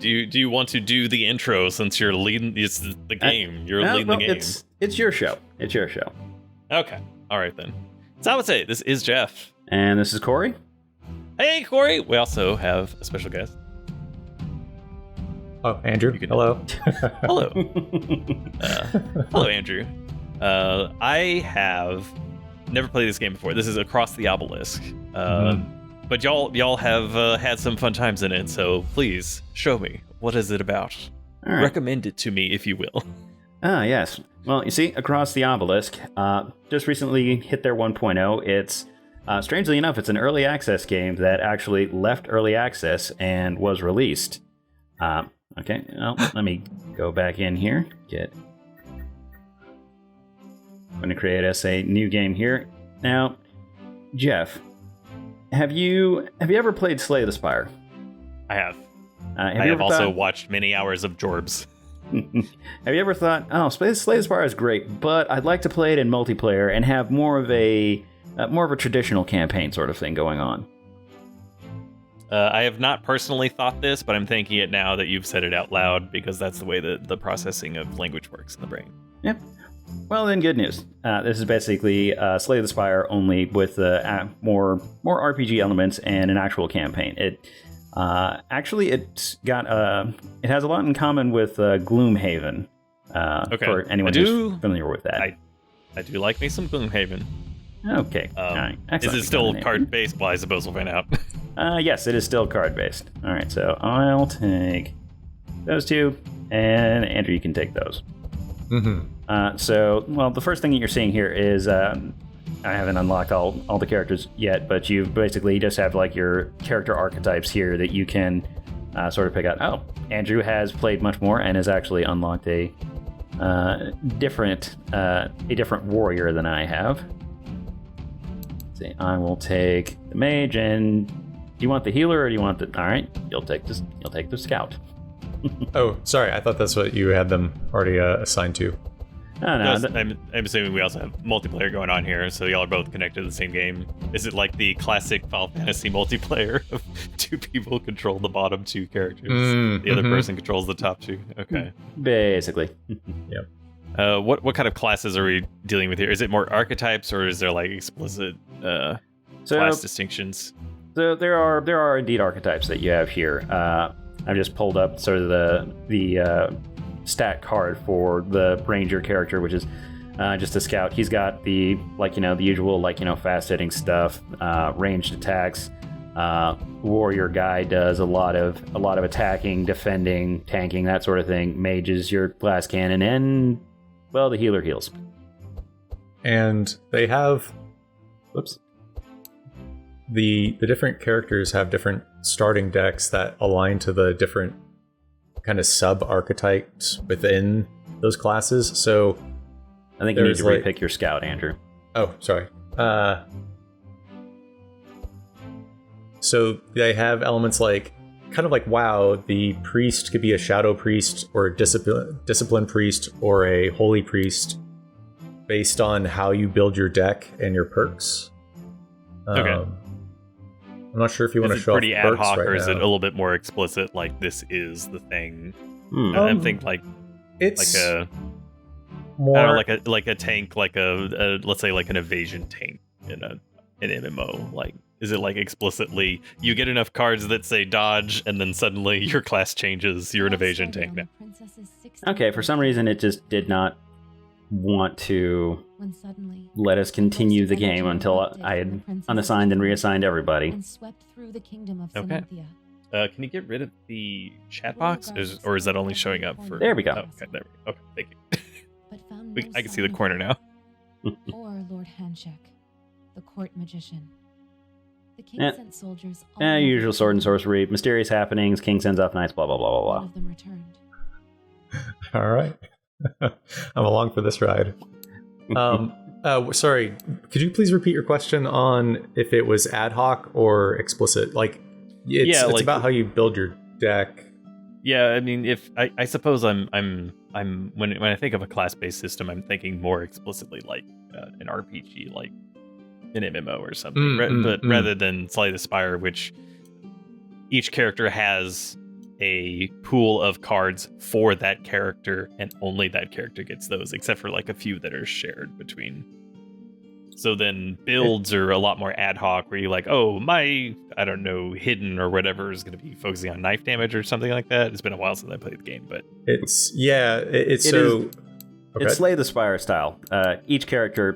you want to do the intro since you're leading? It's the game. You're leading the game. It's your show. It's your show. Okay. All right then. So I would say this is Jeff. And this is Corey. Hey, Corey. We also have a special guest. Oh, Andrew. Hello. Hello. Hello, Andrew. I have never played this game before. This is Across the Obelisk. But y'all have had some fun times in it, so please show me. What is it about? All right. Recommend it to me, if you will. Yes. Well, you see, Across the Obelisk just recently hit their 1.0. It's, strangely enough, it's an early access game that actually left early access and was released. Okay, well, let me go back in here. I'm going to create us a new game here. Now, Jeff, have you ever played Slay the Spire? I have. I have also watched many hours of Jorbs. Have you ever thought, oh, Slay the Spire is great, but I'd like to play it in multiplayer and have more of a traditional campaign sort of thing going on? I have not personally thought this, but I'm thinking it now that you've said it out loud, because that's the way the processing of language works in the brain. Yep. Well, then, good news. This is basically Slay the Spire, only with more RPG elements and an actual campaign. It has a lot in common with Gloomhaven. Okay. For anyone who's familiar with that. I do like me some Gloomhaven. Okay. All right. Is it still card-based? Well, I suppose we'll find out. Yes, it is still card-based. All right, so I'll take those two, and Andrew, you can take those. So, the first thing that you're seeing here is I haven't unlocked all the characters yet, but you basically just have like your character archetypes here that you can sort of pick out. Oh, Andrew has played much more and has actually unlocked a different warrior than I have. Let's see, I will take the mage, and do you want the healer or do you want the? All right, you'll take this. You'll take the scout. Oh, sorry. I thought that's what you had them already assigned to. Oh, no. I'm assuming we also have multiplayer going on here, so y'all are both connected to the same game. Is it like the classic Final Fantasy multiplayer of two people control the bottom two characters? The other person controls the top two? Okay. Basically. Yep. What kind of classes are we dealing with here? Is it more archetypes, or is there like explicit class distinctions? So there are indeed archetypes that you have here. I've just pulled up sort of the stat card for the ranger character, which is just a scout. He's got the usual fast hitting stuff, ranged attacks. Warrior guy does a lot of attacking, defending, tanking, that sort of thing. Mage is your glass cannon, and the healer heals. And they have the different characters have different starting decks that align to the different kind of sub-archetypes within those classes. So I think you need to repick your scout, Andrew. Oh, sorry. So they have elements like WoW, the priest could be a shadow priest or a discipline priest or a holy priest based on how you build your deck and your perks. Okay. I'm not sure if you want to show off perks right now. Pretty ad hoc, or is it a little bit more explicit? Like this is the thing. I think it's like a more I don't know, like a tank, like a let's say like an evasion tank in an MMO. Like, is it like explicitly you get enough cards that say dodge, and then suddenly your class changes? You're an evasion tank now. Okay, for some reason it just did not want to let us continue the game until I had unassigned and reassigned everybody. Okay. Can you get rid of the chat box, or is that only showing up for? There we go. Oh, okay, there we go. Okay, thank you. I can see the corner now. Or Lord Handshake, the court magician. The king sent soldiers. Usual sword and sorcery, mysterious happenings. King sends off knights. Blah blah blah blah blah. All of them returned. All right. I'm along for this ride. Sorry, could you please repeat your question on if it was ad hoc or explicit? Like, it's about how you build your deck. Yeah, I mean, if I suppose I'm when I think of a class-based system, I'm thinking more explicitly like an RPG, like an MMO or something. Rather than Slay the Spire, which each character has a pool of cards for that character, and only that character gets those, except for like a few that are shared between. So then builds are a lot more ad hoc, where you're like, oh, my, I don't know, hidden or whatever is going to be focusing on knife damage or something like that. It's been a while since I played the game, but it's so. Okay. It's Slay the Spire style. Each character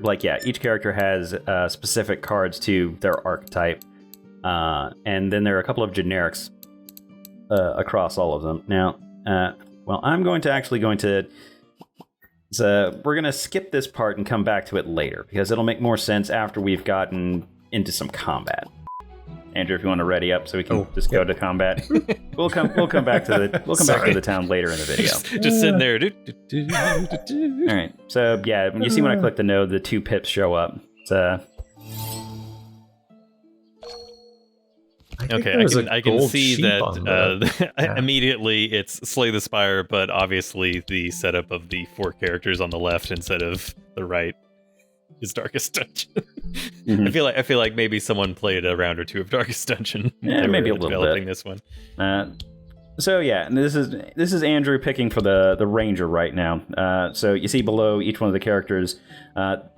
has specific cards to their archetype, and then there are a couple of generics across all of them. Now, I'm going to. So we're going to skip this part and come back to it later, because it'll make more sense after we've gotten into some combat. Andrew, if you want to ready up so we can go to combat, we'll come back to the town later in the video. Just sitting there. All right. So yeah, you see when I click the node, the 2 pips show up. I can see that immediately it's Slay the Spire, but obviously the setup of the 4 characters on the left instead of the right is Darkest Dungeon. Mm-hmm. I feel like maybe someone played a round or 2 of Darkest Dungeon. Yeah, maybe a little developing bit. This one. So yeah, and this is Andrew picking for the ranger right now. So you see below each one of the characters,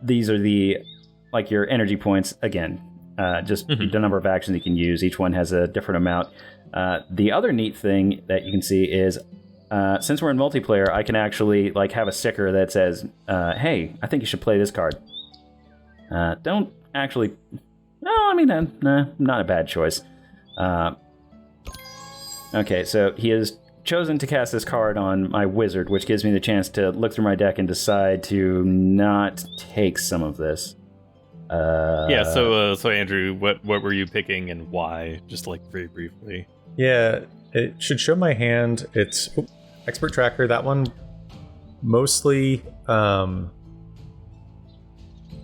these are your energy points again. Just the number of actions you can use. Each one has a different amount. The other neat thing that you can see is, since we're in multiplayer, I can actually have a sticker that says, "Hey, I think you should play this card." Don't actually. No, I mean, not a bad choice. Okay, so he has chosen to cast this card on my wizard, which gives me the chance to look through my deck and decide to not take some of this. So Andrew, what were you picking and why? Just very briefly. Yeah, it should show my hand. It's Expert Tracker. That one mostly.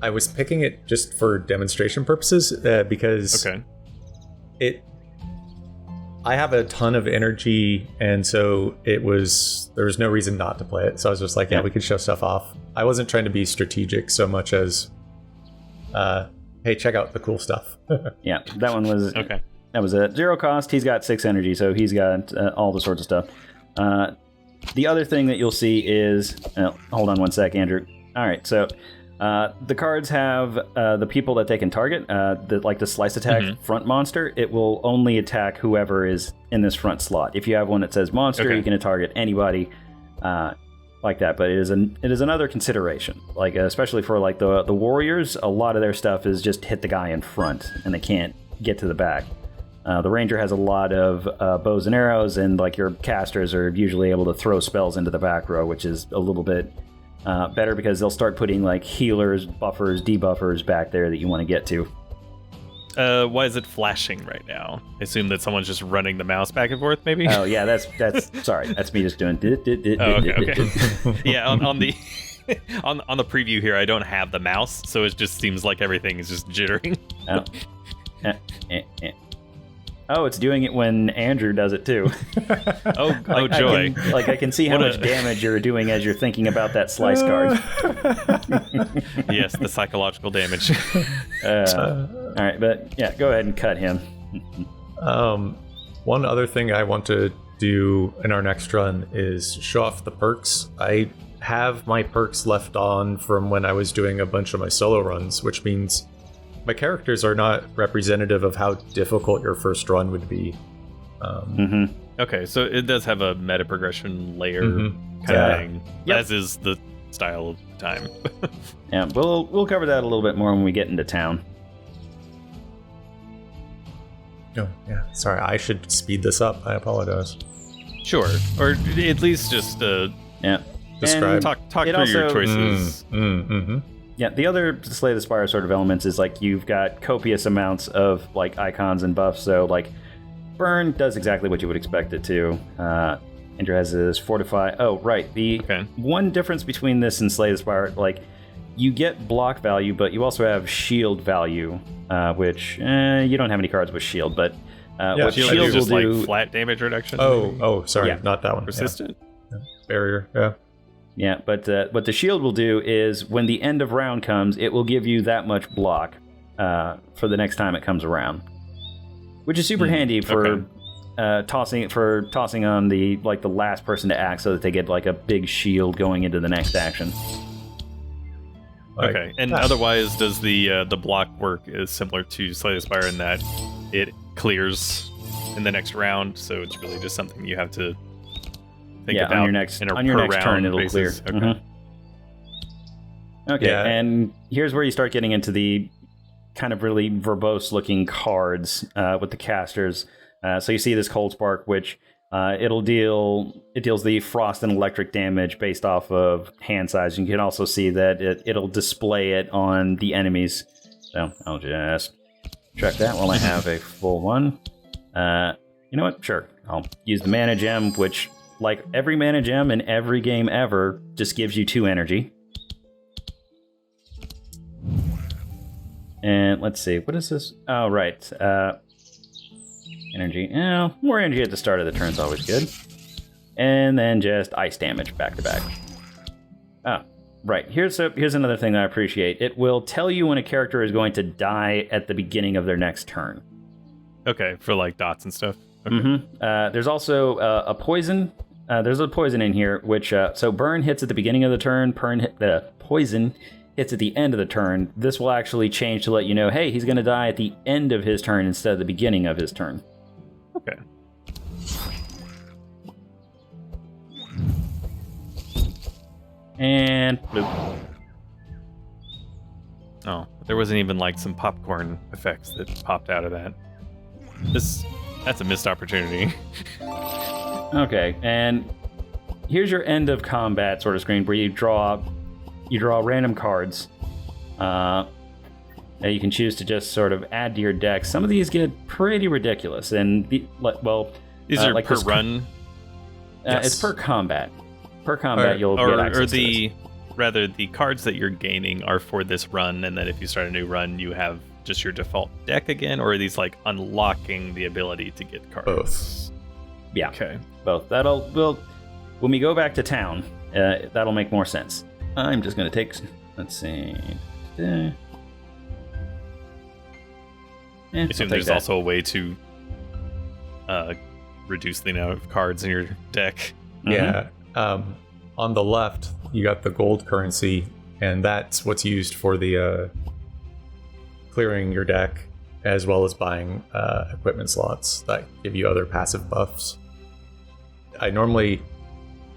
I was picking it just for demonstration purposes because I have a ton of energy, and so there was no reason not to play it. So I was just like, we could show stuff off. I wasn't trying to be strategic so much as, hey, check out the cool stuff. Yeah, that one was okay. That was a 0 cost. He's got 6 energy, so he's got all the sorts of stuff. The other thing that you'll see is, hold on one sec, Andrew. All right, so the cards have the people that they can target. The slice attack front monster, it will only attack whoever is in this front slot. If you have one that says monster, you can target anybody like that. But it is another consideration. Especially for the warriors, a lot of their stuff is just hit the guy in front, and they can't get to the back. The ranger has a lot of bows and arrows, and your casters are usually able to throw spells into the back row, which is a little bit better because they'll start putting healers, buffers, debuffers back there that you want to get to. Why is it flashing right now? I assume that someone's just running the mouse back and forth, maybe? Oh, yeah, that's sorry. That's me just doing... Okay. Yeah, on the on the preview here, I don't have the mouse, so it just seems like everything is just jittering. Oh, it's doing it when Andrew does it too. Oh, joy! I can see how much damage you're doing as you're thinking about that slice card. Yes, the psychological damage. All right, but yeah, go ahead and cut him. One other thing I want to do in our next run is show off the perks. I have my perks left on from when I was doing a bunch of my solo runs, which means my characters are not representative of how difficult your first run would be. Okay, so it does have a meta progression layer kind of thing, as is the style of the time. Yeah, we'll cover that a little bit more when we get into town. Oh, yeah. Sorry, I should speed this up. I apologize. Sure, or at least just describe. Talk through your choices. Yeah, the other Slay the Spire sort of elements is you've got copious amounts of icons and buffs. So Burn does exactly what you would expect it to. Andrew has his Fortify. Oh, right. The one difference between this and Slay the Spire, you get block value, but you also have shield value, which you don't have any cards with shield, but what shield will do flat damage reduction. Sorry, not that one. Persistent barrier. Yeah. Yeah, but what the shield will do is when the end of round comes, it will give you that much block for the next time it comes around, which is super handy for tossing on the last person to act so that they get like a big shield going into the next action. Okay, and otherwise, does the block work is similar to Slay the Spire in that it clears in the next round, so it's really just something you have to think about on your next turn it'll basis. Clear. Okay. Okay, and here's where you start getting into the kind of really verbose looking cards with the casters. So you see this Cold Spark, which it deals the frost and electric damage based off of hand size. You can also see that it'll display it on the enemies. So I'll just check that while I have a full one. You know what? Sure. I'll use the mana gem, which, like every mana gem in every game ever, just gives you 2 energy. And let's see, what is this? Oh, right. Energy. More energy at the start of the turn is always good. And then just ice damage back to back. Ah, right. Here's another thing that I appreciate. It will tell you when a character is going to die at the beginning of their next turn. Okay, for like dots and stuff. Okay. Mm-hmm. There's also a poison. There's a poison in here, which so burn hits at the beginning of the turn. Poison hits at the end of the turn. This will actually change to let you know, hey, he's going to die at the end of his turn instead of the beginning of his turn. Okay. And bloop. Oh, there wasn't even like some popcorn effects that popped out of that. That's a missed opportunity. Okay, and here's your end of combat sort of screen where you draw random cards. That you can choose to just sort of add to your deck. Some of these get pretty ridiculous, and these are like per run. Yes. It's per combat. Per combat, you'll get access to this. Rather, the cards that you're gaining are for this run, and then if you start a new run, you have just your default deck again, or are these like unlocking the ability to get cards? Both. Yeah. Okay. Both. When we go back to town, that'll make more sense. I'm just going to take. Let's see. I assume there's also a way to reduce the amount of cards in your deck. Yeah. On the left, you got the gold currency, and that's what's used for the clearing your deck, as well as buying equipment slots that give you other passive buffs. I normally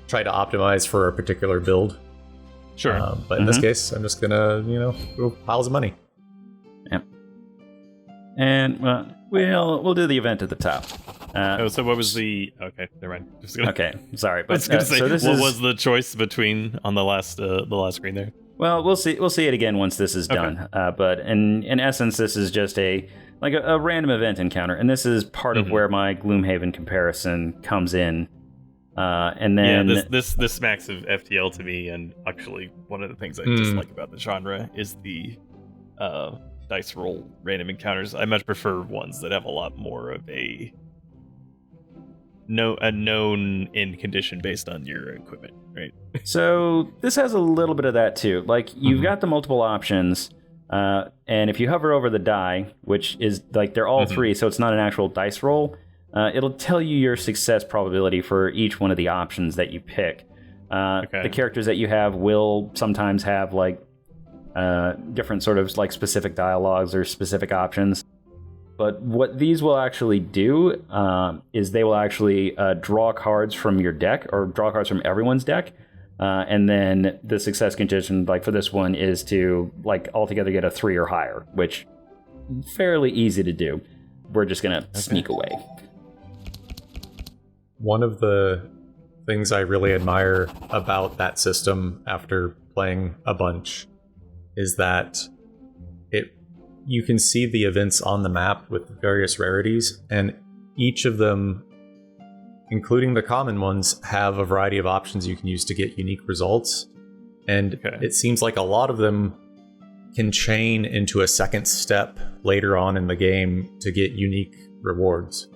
try to optimize for a particular build. Sure. But in this case, I'm just gonna, go piles of money. Yep. And we'll do the event at the top. So what was the? Okay, never mind. Okay, sorry. But I was gonna say, so what was the choice between on the last screen there? Well, we'll see it again once this is done. But in essence, this is just a random event encounter, and this is part of where my Gloomhaven comparison comes in. And then this smacks of FTL to me, and actually one of the things I dislike about the genre is the dice roll random encounters. I much prefer ones that have a lot more of a known end condition based on your equipment, right? So this has a little bit of that too. Like you've got the multiple options, and if you hover over the die, which is like they're all 3, so it's not an actual dice roll. It'll tell you your success probability for each one of the options that you pick. The characters that you have will sometimes have like different sort of like specific dialogues or specific options. But what these will actually do is they will actually draw cards from your deck or draw cards from everyone's deck. And then the success condition, like for this one, is to like altogether get a 3 or higher, which fairly easy to do. We're just going to sneak away. One of the things I really admire about that system after playing a bunch is that you can see the events on the map with various rarities, and each of them, including the common ones, have a variety of options you can use to get unique results. And it seems like a lot of them can chain into a second step later on in the game to get unique rewards.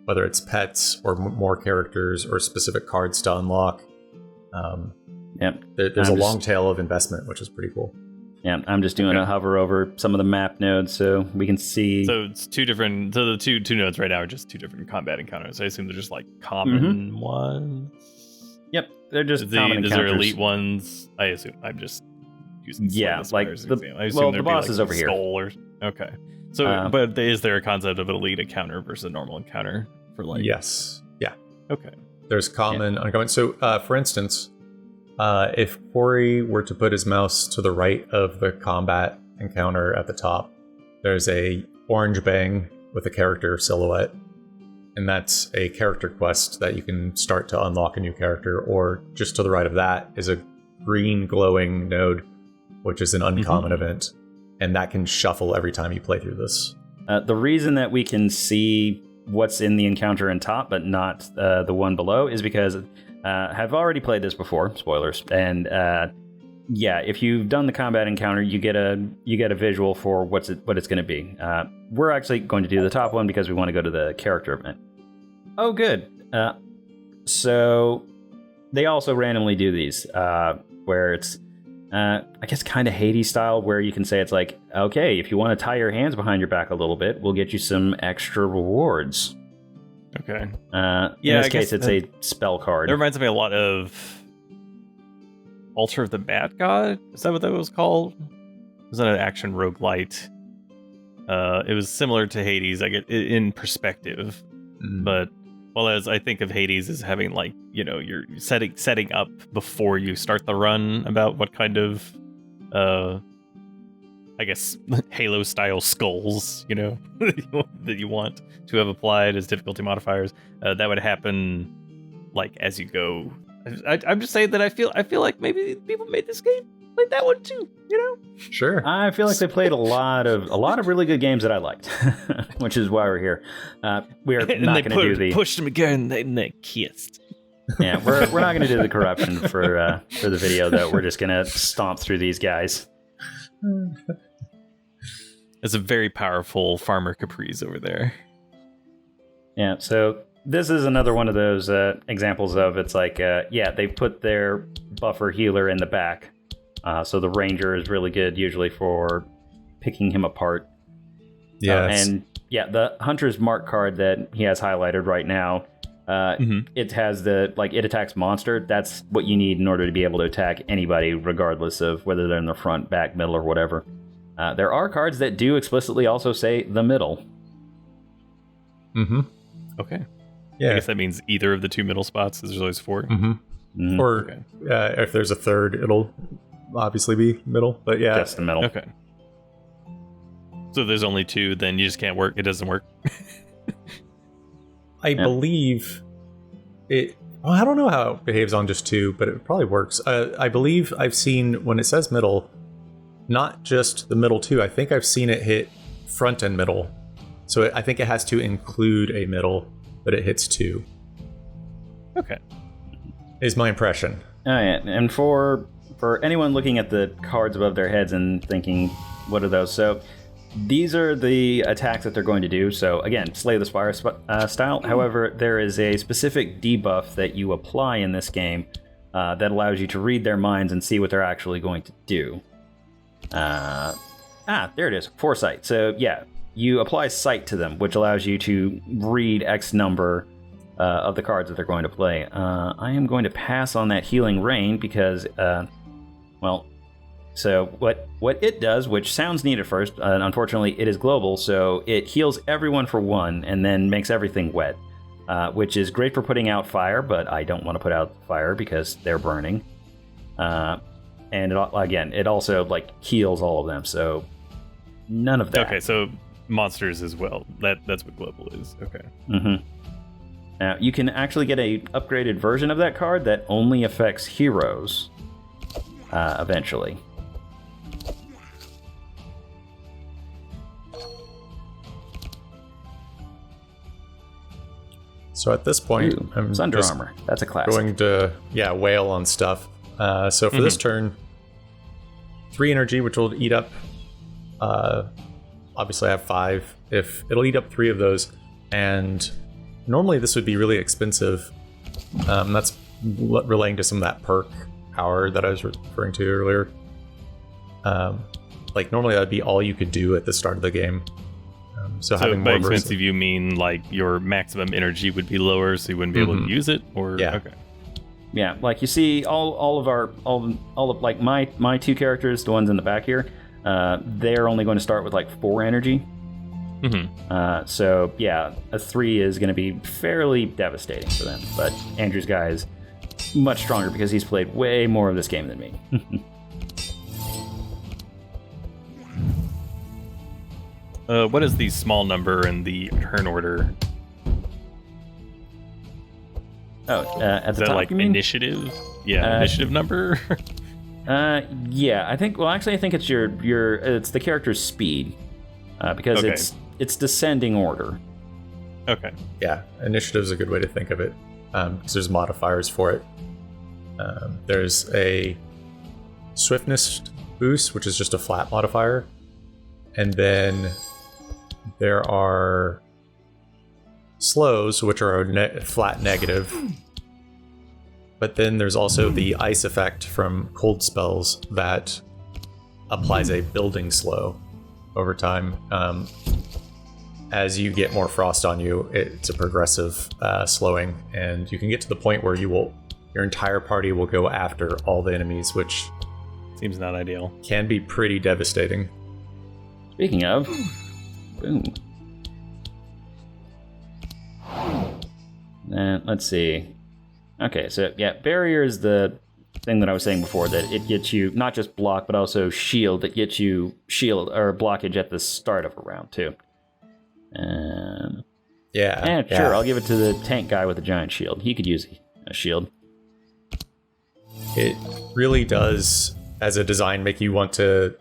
Whether it's pets or more characters or specific cards to unlock. There's a long tail of investment, which is pretty cool. Yeah, I'm just doing a hover over some of the map nodes so we can see. So it's two different. So the two nodes right now are just two different combat encounters. I assume they're just like common ones. Yep, they're just common encounters. Is there elite ones? I assume. I'm just using like the boss is over here. Okay. So, but is there a concept of an elite encounter versus a normal encounter for like? Yes. Yeah. Okay. There's common, uncommon. So, for instance, if Corey were to put his mouse to the right of the combat encounter at the top, there's a orange bang with a character silhouette, and that's a character quest that you can start to unlock a new character. Or just to the right of that is a green glowing node, which is an uncommon event, and that can shuffle every time you play through this. The reason that we can see what's in the encounter in top but not the one below is because I've already played this before, spoilers, and if you've done the combat encounter, you get a visual for what it's going to be. We're actually going to do the top one because we want to go to the character event. Oh, good. So they also randomly do these where it's I guess kind of Hades style, where you can say it's like, okay, if you want to tie your hands behind your back a little bit, we'll get you some extra rewards. Okay. In this case, it's a spell card. It reminds me a lot of Altar of the Bat God. Is that what that was called? It was an action roguelite. It was similar to Hades, I get in perspective, but as I think of Hades as having like, you're setting up before you start the run about what kind of I guess Halo style skulls, that you want to have applied as difficulty modifiers. That would happen like as you go. I'm just saying that I feel like maybe people made this game like that one too, Sure. I feel like they played a lot of really good games that I liked, which is why we're here. We are not going to do the pushed them again and they kissed. Yeah, we're not going to do the corruption for the video though. We're just going to stomp through these guys. It's a very powerful Farmer Caprice over there. Yeah, so this is another one of those examples of it's like, they put their buffer healer in the back. So the Ranger is really good usually for picking him apart. Yes. The Hunter's Mark card that he has highlighted right now, it has it attacks monster. That's what you need in order to be able to attack anybody, regardless of whether they're in the front, back, middle, or whatever. There are cards that do explicitly also say the middle. Okay. Yeah. I guess that means either of the two middle spots. There's always 4. Or if there's a third, it'll obviously be middle. But yeah, just the middle. Okay. So if there's only 2, then you just can't work. It doesn't work. I believe it. Well, I don't know how it behaves on just 2, but it probably works. I believe I've seen when it says middle, not just the middle 2. I think I've seen it hit front and middle. So I think it has to include a middle, but it hits 2. Okay. Is my impression. Oh yeah, and for anyone looking at the cards above their heads and thinking, what are those? So these are the attacks that they're going to do. So again, Slay the Spire style. However, there is a specific debuff that you apply in this game that allows you to read their minds and see what they're actually going to do. There it is, Foresight. So yeah, you apply Sight to them, which allows you to read X number of the cards that they're going to play. I am going to pass on that Healing Rain because, so what it does, which sounds neat at first, unfortunately it is global, so it heals everyone for 1 and then makes everything wet, which is great for putting out fire, but I don't want to put out fire because they're burning. And it also heals all of them, so none of that. Okay, so monsters as well. That's what global is. Okay. Now, you can actually get a upgraded version of that card that only affects heroes eventually. So at this point, I'm Thunder Armor. That's a classic. Going to wail on stuff. So for this turn, 3 energy, which will eat up. Obviously, I have 5. If it'll eat up 3 of those, and normally this would be really expensive. That's relating to some of that perk power that I was referring to earlier. Like normally that would be all you could do at the start of the game. So having by more expensive, you mean like your maximum energy would be lower, so you wouldn't be able to use it, or Yeah. Okay. Yeah, like you see, all of like my two characters, the ones in the back here, they're only going to start with like 4 energy. So yeah, a 3 is going to be fairly devastating for them. But Andrew's guy is much stronger because he's played way more of this game than me. What is the small number in the turn order? At Is the that top, like you mean? initiative? Yeah, initiative number. Yeah, I think it's it's the character's speed, because Okay. it's descending order. Okay. Yeah, initiative's a good way to think of it, because there's modifiers for it. There's a swiftness boost, which is just a flat modifier, and then there are slows, which are a flat negative. But then there's also the ice effect from cold spells that applies a building slow over time. As you get more frost on you, it's a progressive slowing, and you can get to the point where your entire party will go after all the enemies, which Seems not ideal. can be pretty devastating. Speaking of, boom. Let's see. Okay, so yeah, barrier is the thing that I was saying before, that it gets you not just block, but also shield. That gets you shield or blockage at the start of a round too. Yeah. Sure, I'll give it to the tank guy with the giant shield. He could use a shield. It really does, as a design, make you want to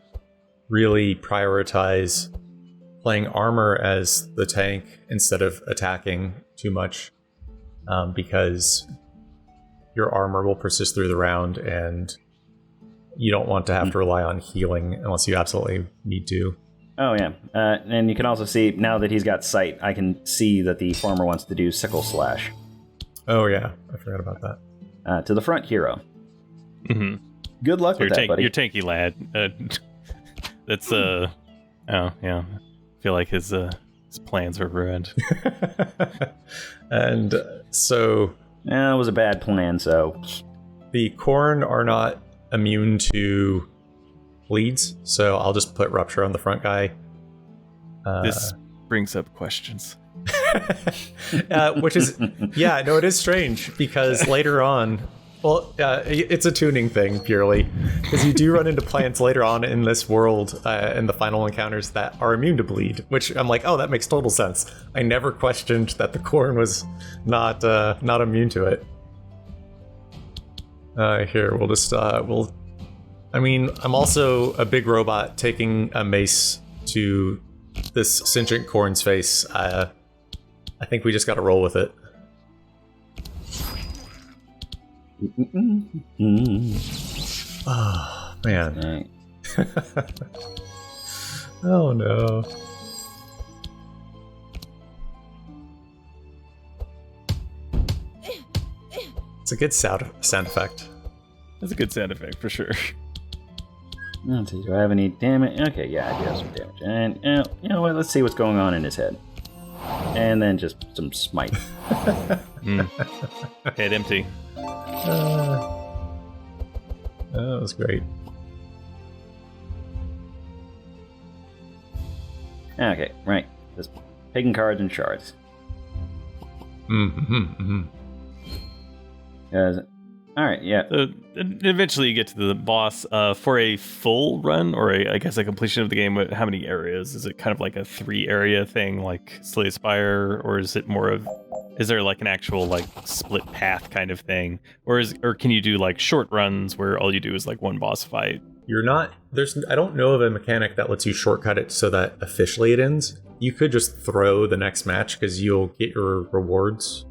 really prioritize playing armor as the tank instead of attacking too much, because your armor will persist through the round, and you don't want to have to rely on healing unless you absolutely need to. Oh yeah, and you can also see, now that he's got sight, I can see that the farmer wants to do sickle slash. Oh yeah, I forgot about that. To the front hero. Mm-hmm. Good luck with that, buddy. You're tanky lad. That's oh yeah. I feel like his plans were ruined. And so It was a bad plan, so... the Khorne are not immune to bleeds, so I'll just put Rupture on the front guy. This brings up questions. Which is, yeah, no, it is strange, because later on, well, it's a tuning thing, purely, because you do run into plants later on in this world, in the final encounters, that are immune to bleed, which I'm like, oh, that makes total sense. I never questioned that the Khorne was not immune to it. Here, we'll just, I mean, I'm also a big robot taking a mace to this sentient Khorne's face. I think we just gotta roll with it. Oh, man. Right. Oh, no. It's a good sound effect. That's a good sound effect for sure. Let's see, do I have any damage? Okay, yeah, I do have some damage. And, you know what, let's see what's going on in his head. And then just some smite. Head empty. That was great. Okay, right. Just taking cards and shards. Alright, yeah. Eventually you get to the boss. For a full run, or I guess a completion of the game, how many areas? Is it kind of like a 3-area thing like Slay Spire, or is it more of, is there like an actual like split path kind of thing? Or can you do like short runs where all you do is like one boss fight? I don't know of a mechanic that lets you shortcut it so that officially it ends. You could just throw the next match because you'll get your rewards.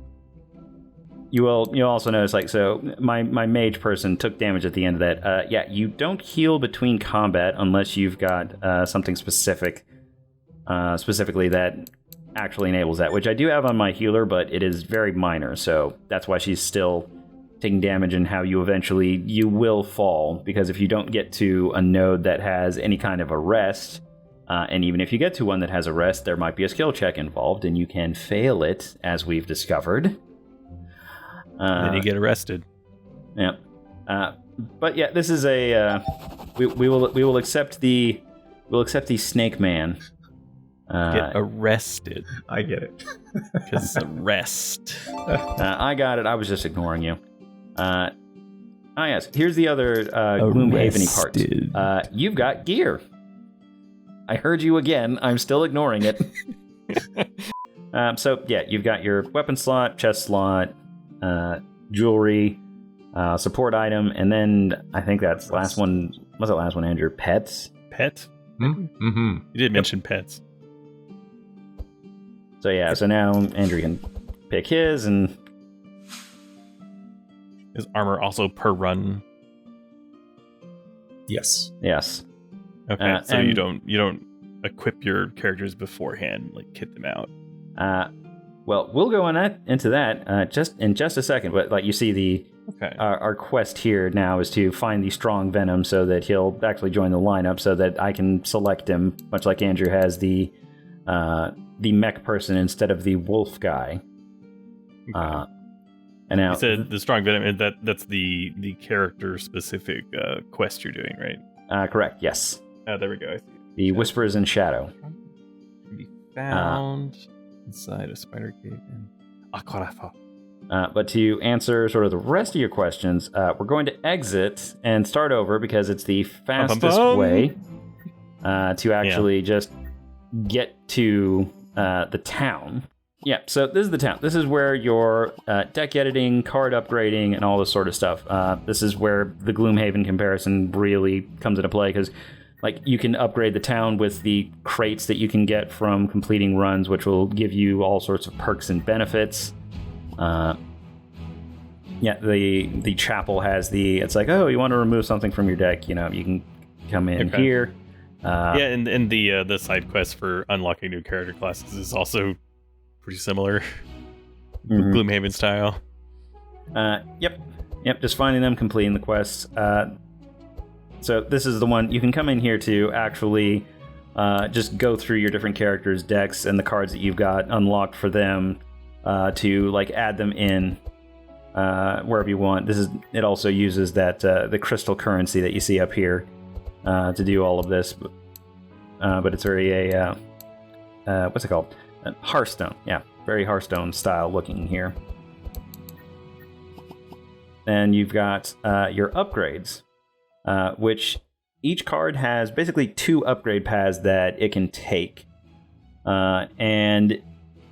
You'll also notice, like, so my mage person took damage at the end of that. Yeah, you don't heal between combat unless you've got something specifically that actually enables that, which I do have on my healer, but it is very minor, so that's why she's still taking damage and how you will fall, because if you don't get to a node that has any kind of arrest, and even if you get to one that has arrest, there might be a skill check involved, and you can fail it, as we've discovered. Then you get arrested. Yeah. But yeah, this is a we will accept the Snake Man. Get arrested. I get it. Because arrest. I got it. I was just ignoring you. Yes. Here's the other Gloomhaven-y part. You've got gear. I heard you again. I'm still ignoring it. So yeah, you've got your weapon slot, chest slot, jewelry, support item, and then I think that's last one. What's the last one, Andrew? Pets. Pet? Mm-hmm. You did mention pets. So yeah, so now Andrew can pick his, and is armor also per run? Yes. Yes. Okay, so you don't equip your characters beforehand, like kit them out. Well, we'll go into that just in a second. But like you see, our quest here now is to find the strong Venom so that he'll actually join the lineup, so that I can select him, much like Andrew has the mech person instead of the wolf guy. Okay. And now you said the strong Venom. That's the character specific quest you're doing, right? Correct. Yes. Oh, there we go. I see. The Whispers in Shadow Can be found inside a spider cave in Aquarafa. But to answer sort of the rest of your questions, we're going to exit and start over, because it's the fastest way to actually just get to the town. Yeah, so this is the town. This is where your deck editing, card upgrading, and all this sort of stuff. This is where the Gloomhaven comparison really comes into play, because like you can upgrade the town with the crates that you can get from completing runs, which will give you all sorts of perks and benefits. The chapel has it's like, oh, you want to remove something from your deck, you can come in here. And the side quest for unlocking new character classes is also pretty similar. Gloomhaven style. Yep, just finding them, completing the quests. So this is the one you can come in here to actually just go through your different characters' decks and the cards that you've got unlocked for them, to like add them in wherever you want. It also uses that the crystal currency that you see up here to do all of this, but it's very what's it called? Hearthstone. Yeah, very Hearthstone style looking here. And you've got your upgrades, which each card has basically 2 upgrade paths that it can take. And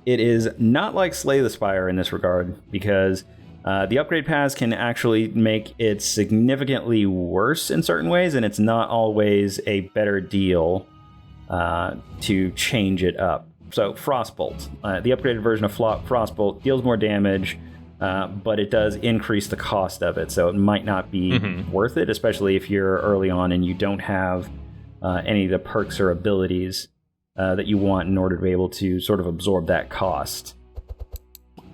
it is not like Slay the Spire in this regard, because the upgrade paths can actually make it significantly worse in certain ways, and it's not always a better deal to change it up. So Frostbolt, the upgraded version of Frostbolt deals more damage, but it does increase the cost of it, so it might not be worth it, especially if you're early on and you don't have any of the perks or abilities that you want in order to be able to sort of absorb that cost.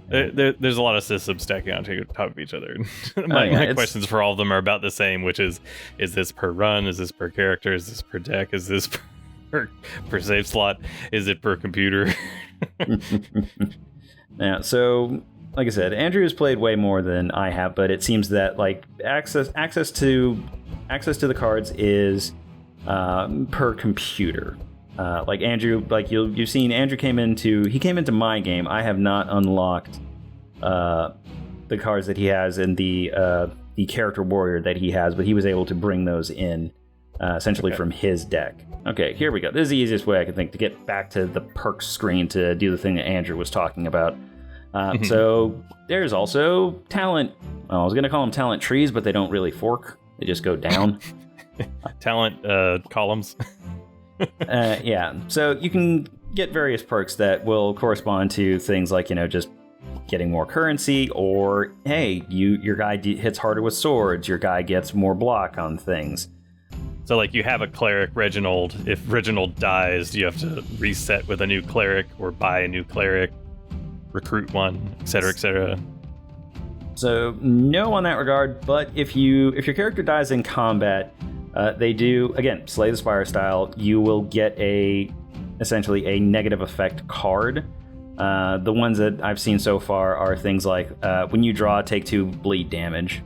There's a lot of systems stacking on top of each other. My questions for all of them are about the same, which is this per run? Is this per character? Is this per deck? Is this per save slot? Is it per computer? Yeah, so like I said, Andrew has played way more than I have, but it seems that like access to the cards is per computer. Like Andrew, like you've seen Andrew came into my game. I have not unlocked the cards that he has in the character warrior that he has, but he was able to bring those in essentially from his deck. Okay, here we go. This is the easiest way I can think to get back to the perks screen to do the thing that Andrew was talking about. So there's also talent. I was going to call them talent trees, but they don't really fork. They just go down. Talent columns. Yeah, so you can get various perks that will correspond to things like, just getting more currency, or hey, your guy hits harder with swords, your guy gets more block on things. So like you have a cleric, Reginald. If Reginald dies, you have to reset with a new cleric or buy a new cleric, recruit one, etc., etc. So no on that regard, but if your character dies in combat, they do, again, Slay the Spire style, you will get essentially a negative effect card. The ones that I've seen so far are things like when you draw, take 2 bleed damage,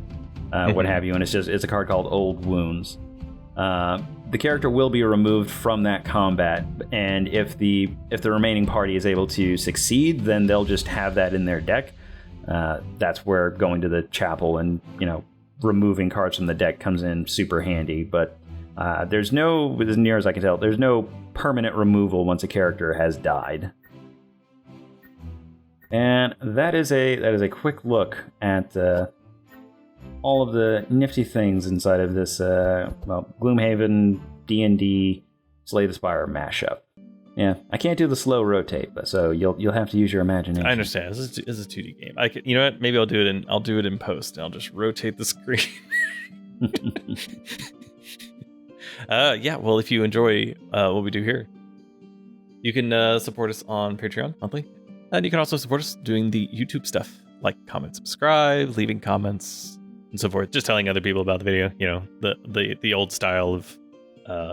what have you, and it's a card called Old Wounds. The character will be removed from that combat, and if the remaining party is able to succeed, then they'll just have that in their deck. That's where going to the chapel and removing cards from the deck comes in super handy. But there's no, as near as I can tell, there's no permanent removal once a character has died. And that is a quick look at all of the nifty things inside of this Gloomhaven D&D Slay the Spire mashup. Yeah, I can't do the slow rotate, but so you'll have to use your imagination. I understand. This is a 2D game. I could, you know what? Maybe I'll do it in post. I'll just rotate the screen. Yeah. Well, if you enjoy what we do here, you can support us on Patreon monthly, and you can also support us doing the YouTube stuff, like comment, subscribe, leaving comments, and so forth. Just telling other people about the video. The old style of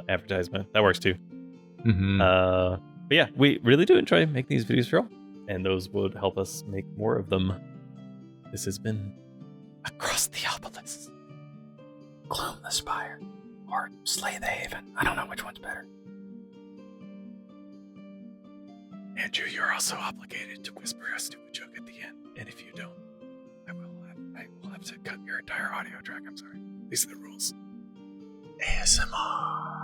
advertisement that works too. Mm-hmm. But yeah, we really do enjoy making these videos for y'all, and those would help us make more of them. This has been Across the Obelisk. Gloom the Spire, or Slay the Haven. I don't know which one's better. Andrew, you're also obligated to whisper a stupid joke at the end, and if you don't, I will have to cut your entire audio track. I'm sorry. These are the rules. ASMR.